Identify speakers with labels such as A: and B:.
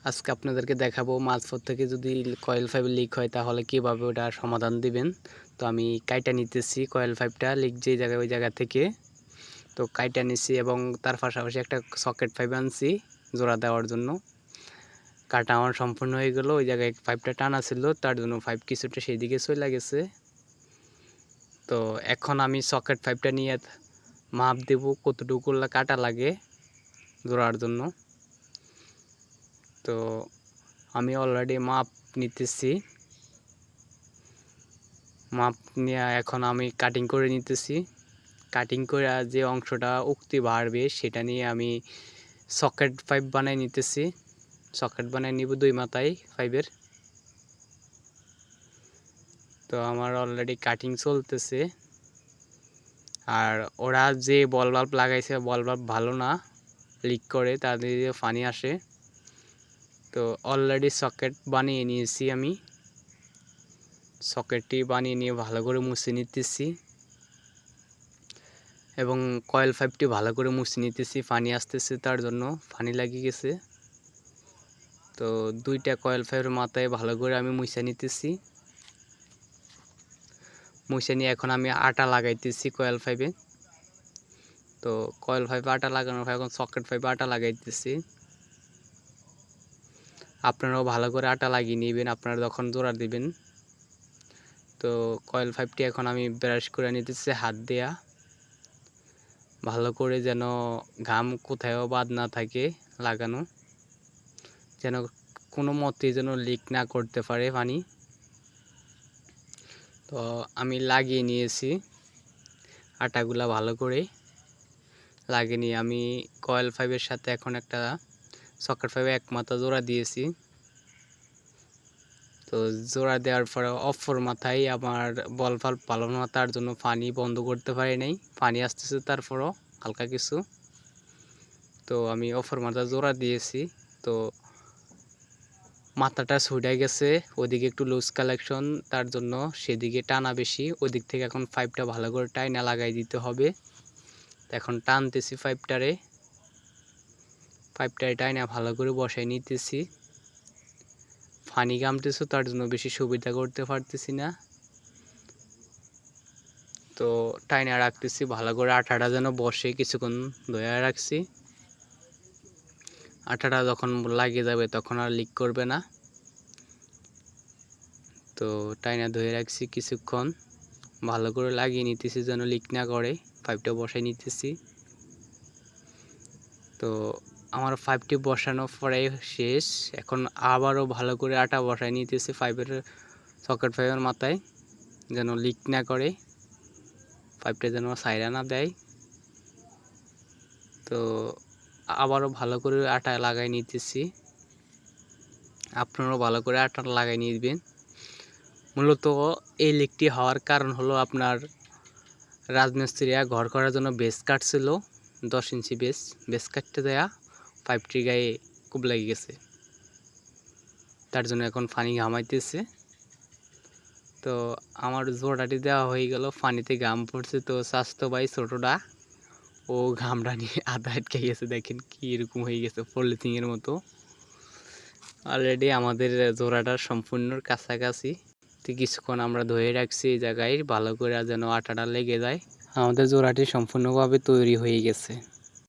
A: আজকে আপনাদেরকে দেখাবো মাঝপথ থেকে যদি কয়েল পাইপ লিক হয় তাহলে কিভাবে ওটা সমাধান দিবেন। তো আমি কাইটা নিতেছি কয়েল পাইপটা লিক যে জায়গায় ওই জায়গা থেকে, তো কাইটা নিছি এবং তার পাশাপাশি একটা সকেট পাইপ আনছি জোড়া দেওয়ার জন্য। কাটা আমার সম্পূর্ণ হয়ে গেল, ওই জায়গায় পাইপটা টানা ছিল তার জন্য পাইপ কিছুটা সেই দিকে চলে গেছে। তো এখন আমি সকেট পাইপটা নিয়ে মাপ দেব কতটুকু কাটা লাগে জোড়ার জন্য। তো আমি অলরেডি মাপ নিতেছি, মাপ নিয়ে এখন আমি কাটিং করে নিতেছি। কাটিং করে যে অংশটা উক্তি বাড়বে সেটা নিয়ে আমি সকেট পাইপ বানাই নিতেছি। সকেট বানাই নিব 2 মাথায় পাইপের। তো আমার অলরেডি কাটিং চলতেছে। আর ওরা যে বল বাল্ব লাগাইছে বল বাল্ব ভালো না, লিক করে তাদের পানি আসে। তো অলরেডি সকেট বানিয়ে নিয়েছি আমি। সকেটটি বানিয়ে নিয়ে ভালো করে মুছে নিতেছি এবং কয়েল পাইপটি ভালো করে মুছে নিতেছি। পানি আসতেছে তার জন্য পানি লাগিয়ে গেছে। তো 2টা কয়েল পাইপের মাথায় ভালো করে আমি মুছে নিতেছি। মুছে নিয়ে এখন আমি আটা লাগাইতেছি কয়েল পাইপে। তো কয়েল পাইপে আটা লাগানোর পর এখন সকেট পাইপে আটা লাগাইতেছি। আপনারাও ভালো করে আটা লাগিয়ে নেবেন আপনারা যখন জোড়া দিবেন। তো কয়েল পাইপটি এখন আমি ব্রাশ করে নিতেছি হাত দেয়া, ভালো করে যেন ঘাম কোথাও বাদ না থাকে লাগানো, যেন কোনো মতেই যেন লিক না করতে পারে পানি। তো আমি লাগিয়ে নিয়েছি আটাগুলা ভালো করে লাগিয়ে নিয়ে আমি কয়েল পাইপের সাথে এখন একটা সকেট পাইপে এক মাথা জোড়া দিয়েছি। তো জোড়া দেওয়ার পরে অপর মাথায় আমার বল বাল্ব ভালো না, তার জন্য পানি বন্ধ করতে পারি নাই, পানি আসতেছে তারপরও হালকা কিছু। তো আমি অপর মাথা জোড়া দিয়েছি। তো মাথাটা ছুটে গেছে, ওদিকে একটু লুজ কালেকশন, তার জন্য সেদিকে টানা বেশি, ওদিক থেকে এখন পাইপটা ভালো করে টাইনা লাগাই দিতে হবে। এখন টানতেছি পাইপটারে টাইনা ভালো করে বসাই নিতেছি। পানি গামতেছে তার জন্য বেশি সুবিধা করতে পারতেছি না। তো টাইনা রাখতেছি ভালো করে, আঠাটা যেন বসে কিছুক্ষণ ধরে রাখছি। আঠাটা যখন লাগিয়ে যাবে তখন আর লিক করবে না। তো টাইনা ধরে রাখছি কিছুক্ষণ, ভালো করে লাগিয়ে নিতেছি যেন লিক না করে। পাইপটা বসাই নিতেছি। তো আমার পাইপটি বসানোর পরে শেষ, এখন আবারও ভালো করে আটা বসাই নিতেছি পাইপের সকেট পাইপের মাথায় যেন লিক না করে, পাইপটা যেন সাইরা না দেয়। তো আবারও ভালো করে আটা লাগাই নিতেছি। আপনারাও ভালো করে আটা লাগাই নিবেন। মূলত এই লিকটি হওয়ার কারণ হলো আপনার রাজমিস্ত্রিরা ঘর করার জন্য বেস কাটছিল, 10 ইঞ্চি বেস কাটতে দেয়া পাইপটির গায়ে খুব লেগে গেছে, তার জন্য এখন পানি ঘামাইতেছে। তো আমার জোড়াটি দেওয়া হয়ে গেল, পানিতে ঘাম পড়ছে। তো স্বাস্থ্য ভাই ছোটোটা ও ঘামটা নিয়ে আধা আটকে গেছে, দেখেন কি এরকম হয়ে গেছে পলিথিনের মতো। অলরেডি আমাদের জোড়াটা সম্পূর্ণ কাছাকাছি। তো কিছুক্ষণ আমরা ধরে রাখছি এই জায়গায় ভালো করে যেন আটাটা লেগে যায়। আমাদের জোড়াটি সম্পূর্ণভাবে তৈরি হয়ে গেছে।